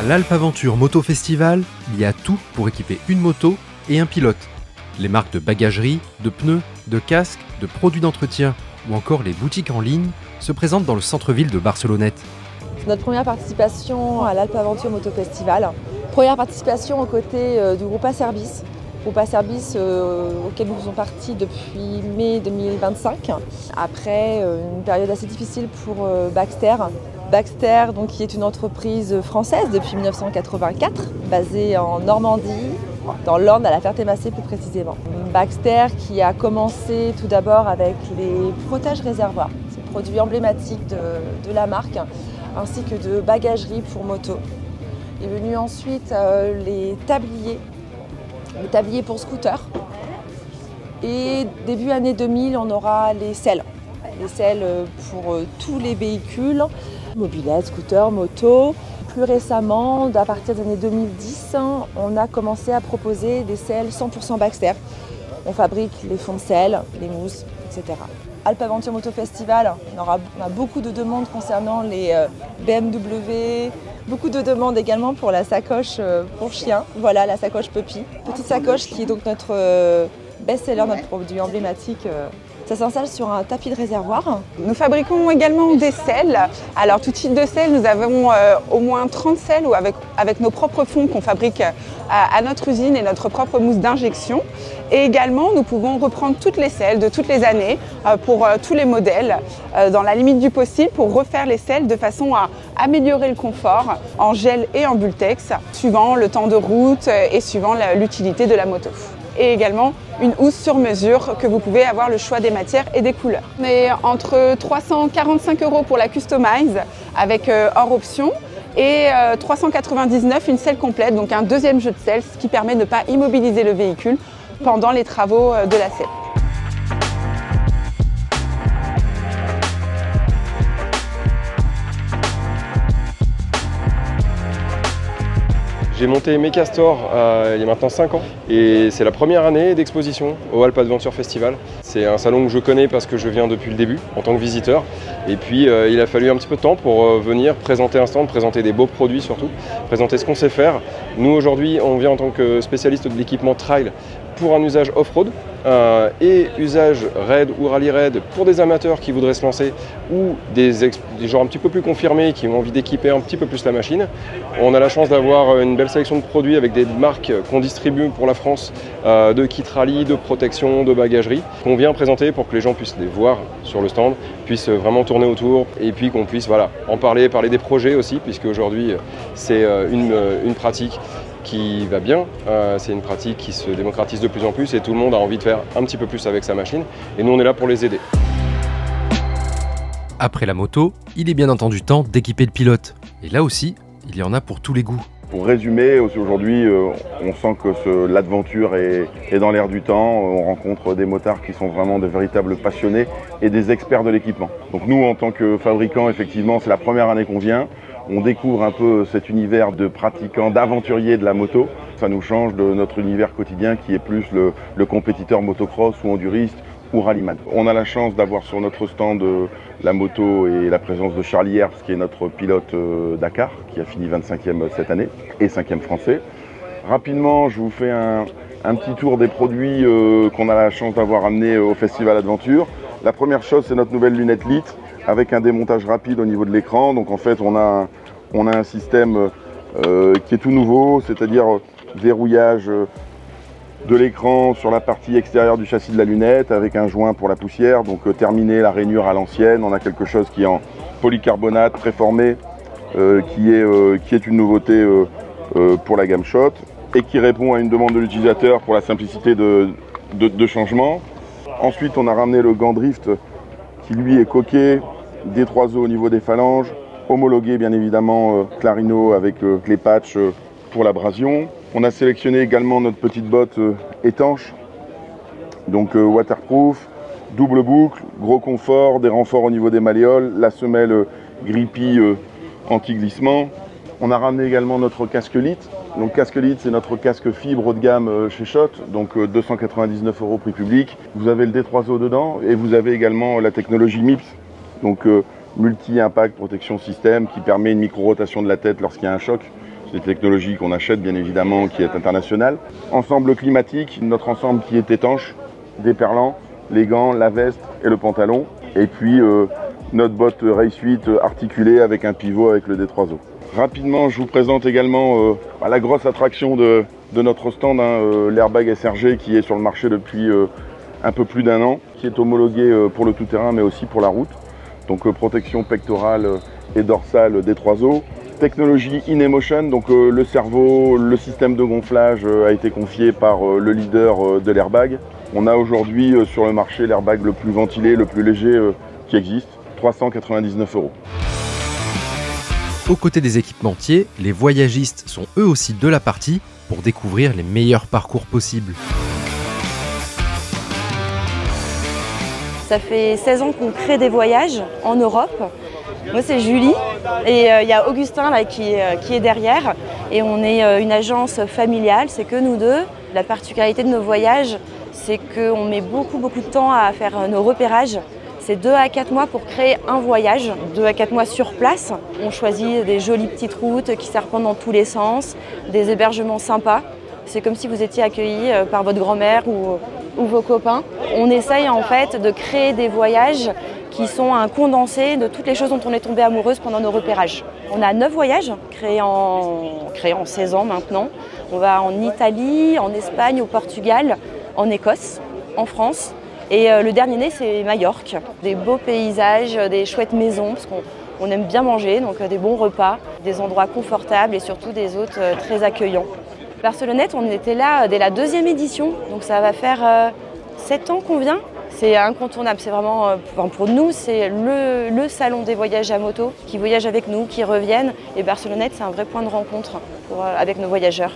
l'Alpe Aventure Moto Festival, il y a tout pour équiper une moto et un pilote. Les marques de bagagerie, de pneus, de casques, de produits d'entretien ou encore les boutiques en ligne se présentent dans le centre-ville de Barcelonnette. C'est notre première participation à l'Alpe Aventure Moto Festival. Première participation aux côtés du groupe A-Service. Groupe A-Service auquel nous faisons partie depuis mai 2025. Après une période assez difficile pour Baxter. Baxter, donc, qui est une entreprise française depuis 1984, basée en Normandie, dans l'Orne, à la Ferté-Massé plus précisément. Baxter qui a commencé tout d'abord avec les protèges réservoirs, c'est le produit emblématique de la marque, ainsi que de bagagerie pour moto. Est venu ensuite les tabliers pour scooter. Et début année 2000, on aura les selles. Les selles pour tous les véhicules, mobylettes, scooters, motos. Plus récemment, à partir des années 2010, on a commencé à proposer des selles 100% Baxter. On fabrique les fonds de selle, les mousses, etc. Alpe Aventure Moto Festival, on a beaucoup de demandes concernant les BMW, beaucoup de demandes également pour la sacoche pour chien. Voilà, la sacoche Puppy. Petite sacoche qui est donc notre best-seller, notre produit emblématique. Ça s'installe sur un tapis de réservoir. Nous fabriquons également des selles. Alors tout type de selles, nous avons au moins 30 selles ou avec nos propres fonds qu'on fabrique à notre usine et notre propre mousse d'injection. Et également, nous pouvons reprendre toutes les selles de toutes les années pour tous les modèles dans la limite du possible pour refaire les selles de façon à améliorer le confort en gel et en Bultex suivant le temps de route et suivant l'utilité de la moto. Et également une housse sur mesure que vous pouvez avoir le choix des matières et des couleurs. On est entre 345 € pour la Customize avec hors option et 399 une selle complète, donc un deuxième jeu de selle, ce qui permet de ne pas immobiliser le véhicule pendant les travaux de la selle. J'ai monté Mecastor il y a maintenant 5 ans et c'est la première année d'exposition au Alpe Adventure Festival. C'est un salon que je connais parce que je viens depuis le début en tant que visiteur et puis il a fallu un petit peu de temps pour venir présenter un stand, présenter des beaux produits surtout, présenter ce qu'on sait faire. Nous aujourd'hui on vient en tant que spécialiste de l'équipement trail pour un usage off-road et usage raid ou rallye raid pour des amateurs qui voudraient se lancer ou des gens un petit peu plus confirmés qui ont envie d'équiper un petit peu plus la machine. On a la chance d'avoir une belle sélection de produits avec des marques qu'on distribue pour la France de kit rallye, de protection, de bagagerie qu'on vient présenter pour que les gens puissent les voir sur le stand, puissent vraiment tourner autour et puis qu'on puisse en parler des projets aussi puisque aujourd'hui c'est une pratique qui va bien, c'est une pratique qui se démocratise de plus en plus et tout le monde a envie de faire un petit peu plus avec sa machine et nous on est là pour les aider. Après la moto, il est bien entendu temps d'équiper le pilote. Et là aussi, il y en a pour tous les goûts. Pour résumer, aujourd'hui, on sent que l'aventure est dans l'air du temps. On rencontre des motards qui sont vraiment de véritables passionnés et des experts de l'équipement. Donc nous, en tant que fabricants, effectivement, c'est la première année qu'on vient. On découvre un peu cet univers de pratiquants, d'aventuriers de la moto. Ça nous change de notre univers quotidien qui est plus le compétiteur motocross ou enduriste ou rallyman. On a la chance d'avoir sur notre stand la moto et la présence de Charlie Herbst, qui est notre pilote Dakar, qui a fini 25e cette année et 5e français. Rapidement, je vous fais un petit tour des produits qu'on a la chance d'avoir amenés au Festival Adventure. La première chose, c'est notre nouvelle lunette LIT avec un démontage rapide au niveau de l'écran. Donc en fait, on a un système qui est tout nouveau, c'est-à-dire verrouillage de l'écran sur la partie extérieure du châssis de la lunette avec un joint pour la poussière, donc terminer la rainure à l'ancienne. On a quelque chose qui est en polycarbonate préformé, qui est une nouveauté pour la gamme Shot et qui répond à une demande de l'utilisateur pour la simplicité de changement. Ensuite, on a ramené le gant drift qui lui est coqué, D3O au niveau des phalanges, homologué bien évidemment Clarino avec les patchs pour l'abrasion. On a sélectionné également notre petite botte étanche, donc waterproof, double boucle, gros confort, des renforts au niveau des malléoles, la semelle grippy anti-glissement. On a ramené également notre casque LIT. Donc casque LIT, c'est notre casque fibre haut de gamme chez Shot, donc 299 € prix public. Vous avez le D3O dedans et vous avez également la technologie MIPS, donc multi-impact protection système qui permet une micro-rotation de la tête lorsqu'il y a un choc. C'est une technologie qu'on achète bien évidemment, qui est internationale. Ensemble climatique, notre ensemble qui est étanche, déperlant, les gants, la veste et le pantalon. Et puis notre botte Race 8 articulée avec un pivot avec le D3O. Rapidement, je vous présente également la grosse attraction de notre stand, l'airbag SRG qui est sur le marché depuis un peu plus d'1 an, qui est homologué pour le tout-terrain mais aussi pour la route. Donc protection pectorale et dorsale D3O. Technologie in-emotion, donc le cerveau, le système de gonflage a été confié par le leader de l'airbag. On a aujourd'hui sur le marché l'airbag le plus ventilé, le plus léger qui existe, 399 €. Aux côtés des équipementiers, les voyagistes sont eux aussi de la partie pour découvrir les meilleurs parcours possibles. Ça fait 16 ans qu'on crée des voyages en Europe. Moi c'est Julie et il y a Augustin là, qui est derrière et on est une agence familiale, c'est que nous deux. La particularité de nos voyages, c'est qu'on met beaucoup de temps à faire nos repérages. C'est 2 à 4 mois pour créer un voyage, 2 à 4 mois sur place. On choisit des jolies petites routes qui serpentent dans tous les sens, des hébergements sympas. C'est comme si vous étiez accueillis par votre grand-mère ou vos copains. On essaye en fait de créer des voyages qui sont un condensé de toutes les choses dont on est tombé amoureuse pendant nos repérages. On a 9 voyages créés en 16 ans maintenant. On va en Italie, en Espagne, au Portugal, en Écosse, en France. Et le dernier né, c'est Majorque. Des beaux paysages, des chouettes maisons, parce qu'on aime bien manger, donc des bons repas, des endroits confortables et surtout des hôtes très accueillants. Barcelonnette, on était là dès la 2e édition, donc ça va faire 7 ans qu'on vient. C'est incontournable, c'est vraiment, pour nous, c'est le salon des voyages à moto, qui voyagent avec nous, qui reviennent. Et Barcelonnette, c'est un vrai point de rencontre avec nos voyageurs.